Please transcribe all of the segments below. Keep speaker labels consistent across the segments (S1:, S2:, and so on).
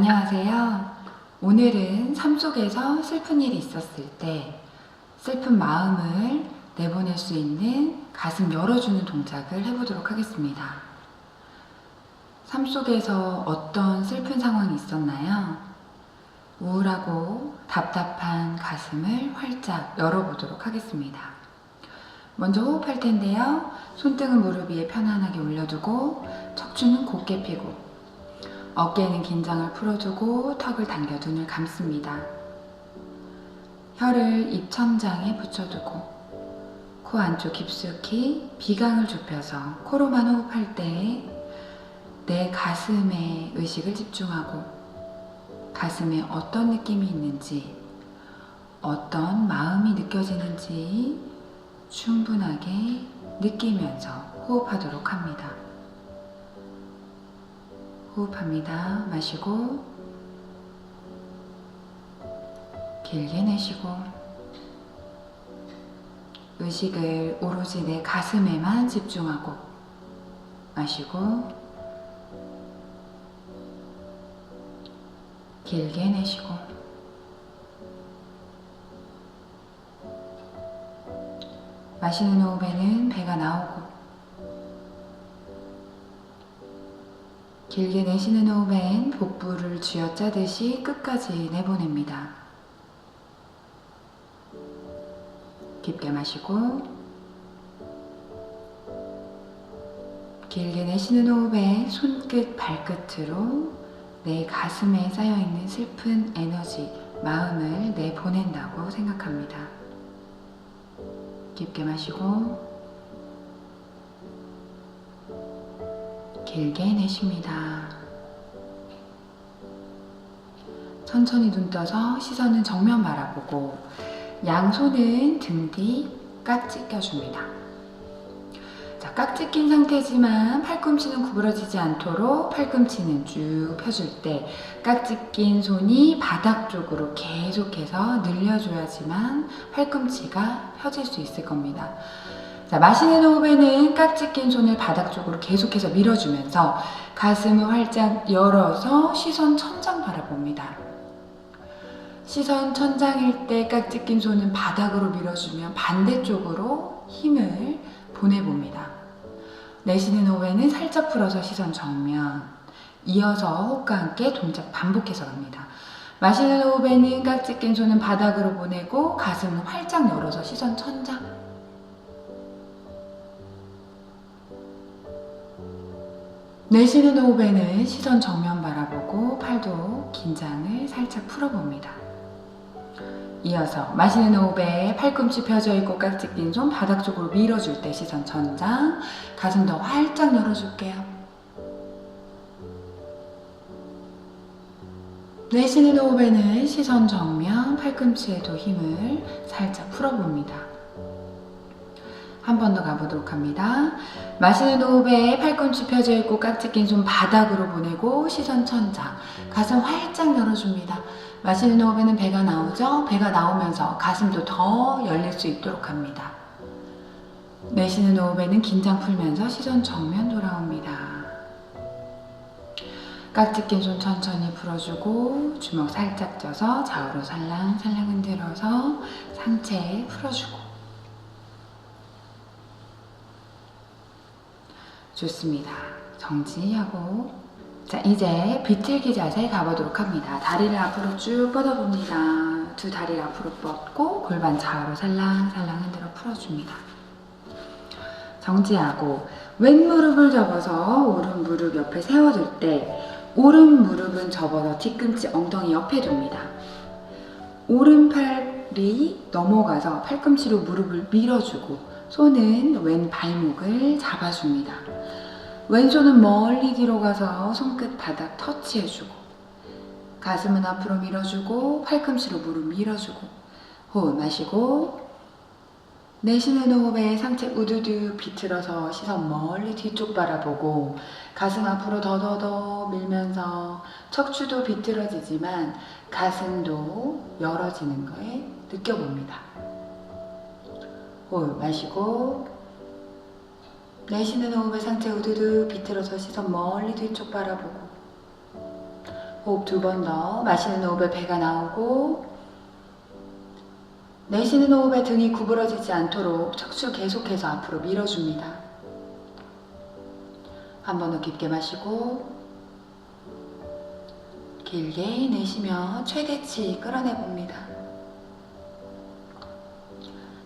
S1: 안녕하세요. 오늘은 삶 속에서 슬픈 일이 있었을 때 슬픈 마음을 내보낼 수 있는 가슴 열어주는 동작을 해보도록 하겠습니다. 삶 속에서 어떤 슬픈 상황이 있었나요? 우울하고 답답한 가슴을 활짝 열어보도록 하겠습니다. 먼저 호흡할 텐데요. 손등은 무릎 위에 편안하게 올려두고 척추는 곧게 펴고 어깨는 긴장을 풀어주고 턱을 당겨 눈을 감습니다. 혀를 입 천장에 붙여두고 코 안쪽 깊숙이 비강을 좁혀서 코로만 호흡할 때 내 가슴에 의식을 집중하고 가슴에 어떤 느낌이 있는지 어떤 마음이 느껴지는지 충분하게 느끼면서 호흡하도록 합니다. 호흡합니다. 마시고 길게 내쉬고 의식을 오로지 내 가슴에만 집중하고 마시고 길게 내쉬고 마시는 호흡에는 배가 나오고 길게 내쉬는 호흡엔 복부를 쥐어짜듯이 끝까지 내보냅니다. 깊게 마시고 길게 내쉬는 호흡에 손끝 발끝으로 내 가슴에 쌓여있는 슬픈 에너지, 마음을 내보낸다고 생각합니다. 깊게 마시고 길게 내쉽니다. 천천히 눈 떠서 시선은 정면 바라보고 양손은 등 뒤 깍지 껴줍니다. 자, 깍지 낀 상태지만 팔꿈치는 구부러지지 않도록 팔꿈치는 쭉 펴줄 때 깍지 낀 손이 바닥 쪽으로 계속해서 늘려줘야지만 팔꿈치가 펴질 수 있을 겁니다. 자, 마시는 호흡에는 깍지 낀 손을 바닥 쪽으로 계속해서 밀어주면서 가슴을 활짝 열어서 시선 천장 바라봅니다. 시선 천장일 때 깍지 낀 손은 바닥으로 밀어주면 반대쪽으로 힘을 보내봅니다. 내쉬는 호흡에는 살짝 풀어서 시선 정면, 이어서 호흡과 함께 동작 반복해서 갑니다. 마시는 호흡에는 깍지 낀 손은 바닥으로 보내고 가슴은 활짝 열어서 시선 천장. 내쉬는 호흡에는 시선 정면 바라보고 팔도 긴장을 살짝 풀어봅니다. 이어서 마시는 호흡에 팔꿈치 펴져 있고 깍지 낀 손 바닥 쪽으로 밀어줄 때 시선 천장, 가슴 더 활짝 열어줄게요. 내쉬는 호흡에는 시선 정면, 팔꿈치에도 힘을 살짝 풀어봅니다. 한 번 더 가보도록 합니다. 마시는 호흡에 팔꿈치 펴져 있고 깍지 낀 손 바닥으로 보내고 시선 천장, 가슴 활짝 열어줍니다. 마시는 호흡에는 배가 나오죠? 배가 나오면서 가슴도 더 열릴 수 있도록 합니다. 내쉬는 호흡에는 긴장 풀면서 시선 정면 돌아옵니다. 깍지 낀 손 천천히 풀어주고 주먹 살짝 쪄서 좌우로 살랑살랑 흔들어서 상체 풀어주고 좋습니다. 정지하고 자, 이제 비틀기 자세 가보도록 합니다. 다리를 앞으로 쭉 뻗어봅니다. 두 다리를 앞으로 뻗고 골반 좌우로 살랑살랑 흔들어 풀어줍니다. 정지하고 왼 무릎을 접어서 오른 무릎 옆에 세워둘 때 오른 무릎은 접어서 뒤꿈치 엉덩이 옆에 둡니다. 오른팔이 넘어가서 팔꿈치로 무릎을 밀어주고 손은 왼 발목을 잡아줍니다. 왼손은 멀리 뒤로 가서 손끝 바닥 터치해주고 가슴은 앞으로 밀어주고 팔꿈치로 무릎 밀어주고 호흡 마시고 내쉬는 호흡에 상체 우두두 비틀어서 시선 멀리 뒤쪽 바라보고 가슴 앞으로 더더더 밀면서 척추도 비틀어지지만 가슴도 열어지는 거에 느껴봅니다. 호흡 마시고 내쉬는 호흡에 상체 우두두 비틀어서 시선 멀리 뒤쪽 바라보고 호흡 2번 더. 마시는 호흡에 배가 나오고, 내쉬는 호흡에 등이 구부러지지 않도록 척추 계속해서 앞으로 밀어줍니다. 한 번 더 깊게 마시고, 길게 내쉬며 최대치 끌어내봅니다.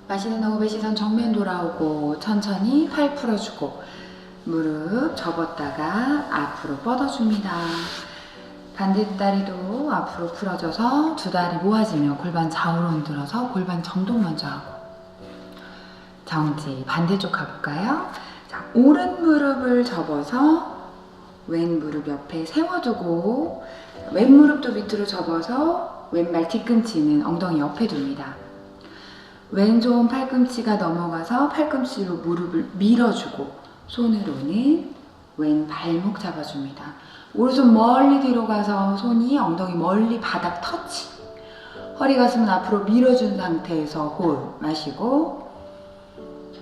S1: 마시는 호흡에 시선 정면 돌아오고, 천천히 팔 풀어주고, 무릎 접었다가 앞으로 뻗어줍니다. 반대다리도 앞으로 풀어져서 두 다리 모아지며 골반 좌우로 흔들어서 골반 정돈 먼저 하고, 정지. 반대쪽 가볼까요? 자, 오른 무릎을 접어서 왼 무릎 옆에 세워두고, 왼 무릎도 밑으로 접어서 왼발 뒤꿈치는 엉덩이 옆에 둡니다. 왼손 팔꿈치가 넘어가서 팔꿈치로 무릎을 밀어주고, 손으로는 왼 발목 잡아줍니다. 오른손 멀리 뒤로 가서 손이 엉덩이 멀리 바닥 터치. 허리 가슴은 앞으로 밀어준 상태에서 호흡 마시고,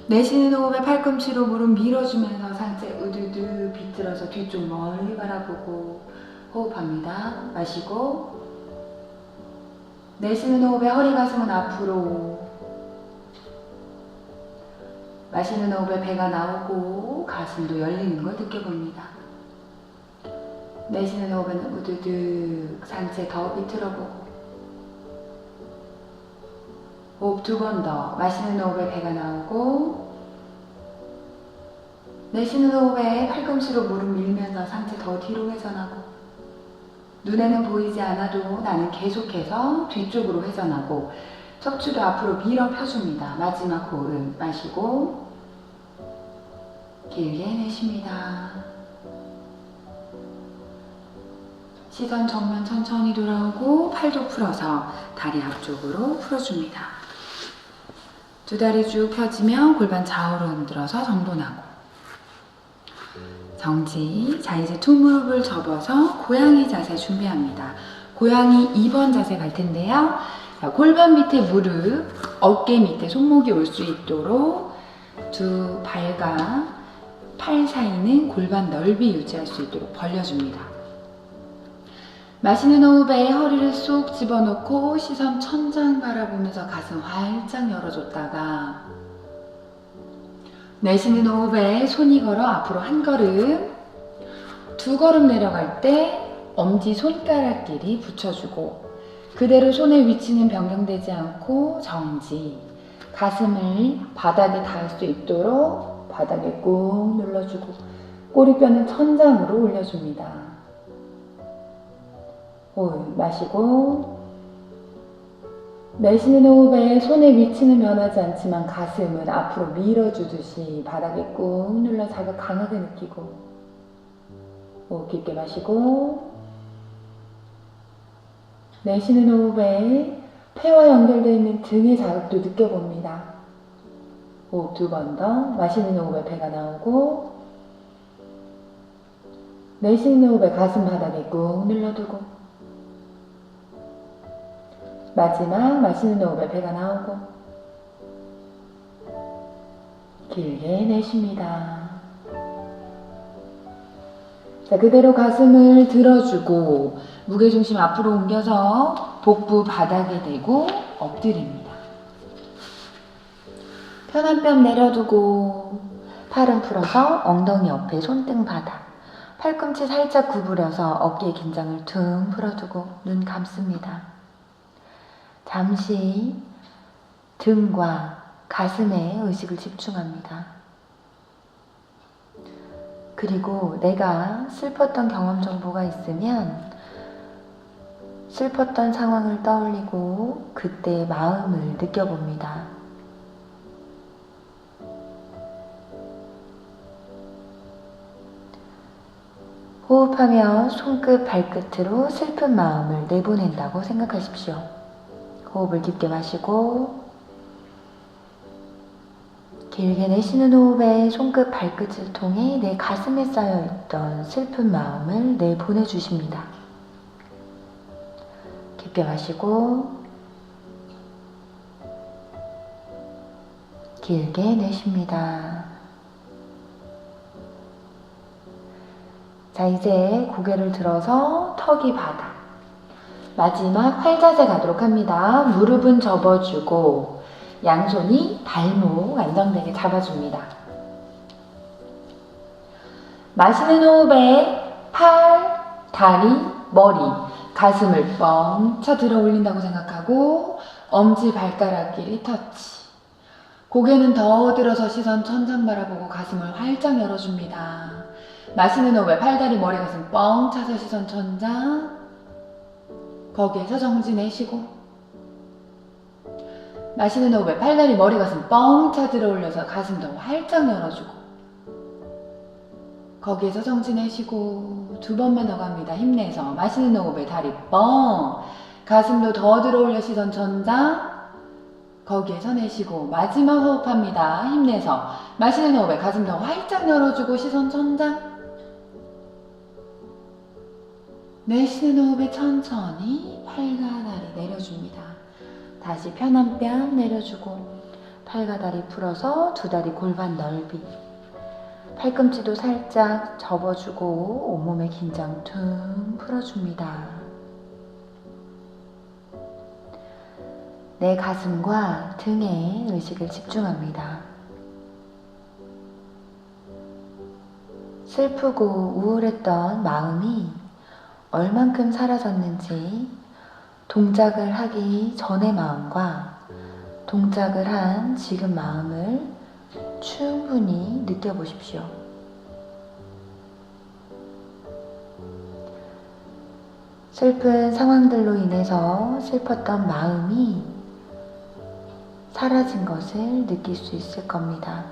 S1: 내쉬는 호흡에 팔꿈치로 무릎 밀어주면서 상체 우두두 비틀어서 뒤쪽 멀리 바라보고 호흡합니다. 마시고, 내쉬는 호흡에 허리 가슴은 앞으로, 마시는 호흡에 배가 나오고 가슴도 열리는 걸 느껴봅니다. 내쉬는 호흡에는 우두둑 상체 더 비틀어보고, 호흡 2번 더. 마시는 호흡에 배가 나오고, 내쉬는 호흡에 팔꿈치로 무릎 밀면서 상체 더 뒤로 회전하고, 눈에는 보이지 않아도 나는 계속해서 뒤쪽으로 회전하고 척추도 앞으로 밀어 펴줍니다. 마지막 호흡 마시고 길게 내쉽니다. 시선 정면 천천히 돌아오고 팔도 풀어서 다리 앞쪽으로 풀어줍니다. 두 다리 쭉 펴지면 골반 좌우로 흔들어서 정돈하고, 정지. 자, 이제 두 무릎을 접어서 고양이 자세 준비합니다. 고양이 2번 자세 갈 텐데요. 자, 골반 밑에 무릎, 어깨 밑에 손목이 올 수 있도록 두 발과 팔 사이는 골반 넓이 유지할 수 있도록 벌려줍니다. 마시는 호흡에 허리를 쏙 집어넣고 시선 천장 바라보면서 가슴 활짝 열어줬다가, 내쉬는 호흡에 손이 걸어 앞으로 한 걸음, 두 걸음 내려갈 때 엄지 손가락끼리 붙여주고, 그대로 손의 위치는 변경되지 않고 정지. 가슴을 바닥에 닿을 수 있도록 바닥에 꾹 눌러주고, 꼬리뼈는 천장으로 올려줍니다. 호흡 마시고, 내쉬는 호흡에 손의 위치는 변하지 않지만 가슴을 앞으로 밀어주듯이 바닥에 꾹 눌러 자극 강하게 느끼고, 호흡 깊게 마시고, 내쉬는 호흡에 폐와 연결되어 있는 등의 자극도 느껴봅니다. 호흡 2번 더. 마시는 호흡에 배가 나오고, 내쉬는 호흡에 가슴 바닥에 꾹 눌러두고, 마지막 마시는 호흡에 배가 나오고, 길게 내쉽니다. 자, 그대로 가슴을 들어주고 무게중심 앞으로 옮겨서 복부 바닥에 대고 엎드립니다. 편한 뼘 내려두고 팔은 풀어서 엉덩이 옆에 손등 바닥, 팔꿈치 살짝 구부려서 어깨 긴장을 퉁 풀어두고 눈 감습니다. 잠시 등과 가슴에 의식을 집중합니다. 그리고 내가 슬펐던 경험 정보가 있으면 슬펐던 상황을 떠올리고 그때의 마음을 느껴봅니다. 호흡하며 손끝 발끝으로 슬픈 마음을 내보낸다고 생각하십시오. 호흡을 깊게 마시고 길게 내쉬는 호흡에 손끝 발끝을 통해 내 가슴에 쌓여있던 슬픈 마음을 내보내주십니다. 깊게 마시고 길게 내쉽니다. 자, 이제 고개를 들어서 턱이 바닥, 마지막 활자세 가도록 합니다. 무릎은 접어주고 양손이 발목 안정되게 잡아줍니다. 마시는 호흡에 팔, 다리, 머리, 가슴을 뻥 쳐 들어 올린다고 생각하고 엄지 발가락 길이 터치. 고개는 더 들어서 시선 천장 바라보고 가슴을 활짝 열어줍니다. 마시는 호흡에 팔, 다리, 머리, 가슴 뻥 차서 시선 천장. 거기에서 정지 내쉬고. 마시는 호흡에 팔, 다리, 머리, 가슴 뻥 차 들어 올려서 가슴 더 활짝 열어주고. 거기에서 정지 내쉬고. 2번만 더 갑니다. 힘내서 마시는 호흡에 다리 뻥, 가슴도 더 들어 올려 시선 천장. 거기에서 내쉬고. 마지막 호흡합니다. 힘내서 마시는 호흡에 가슴 더 활짝 열어주고 시선 천장. 내쉬는 호흡에 천천히 팔과 다리 내려줍니다. 다시 편한 뺨 내려주고 팔과 다리 풀어서 두 다리 골반 넓이. 팔꿈치도 살짝 접어주고 온몸의 긴장 퉁 풀어줍니다. 내 가슴과 등에 의식을 집중합니다. 슬프고 우울했던 마음이 얼만큼 사라졌는지 동작을 하기 전의 마음과 동작을 한 지금 마음을 충분히 느껴보십시오. 슬픈 상황들로 인해서 슬펐던 마음이 사라진 것을 느낄 수 있을 겁니다.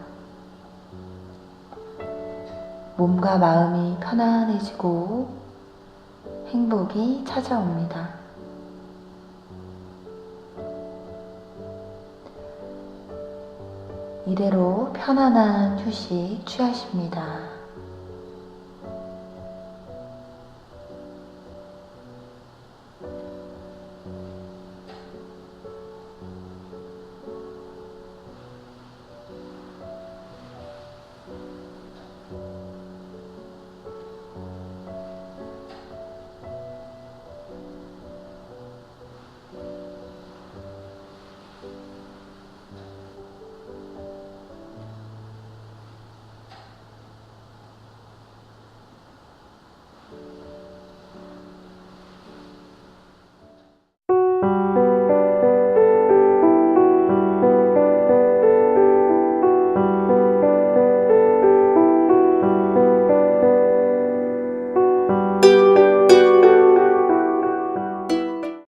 S1: 몸과 마음이 편안해지고 행복이 찾아옵니다. 이대로 편안한 휴식 취하십니다.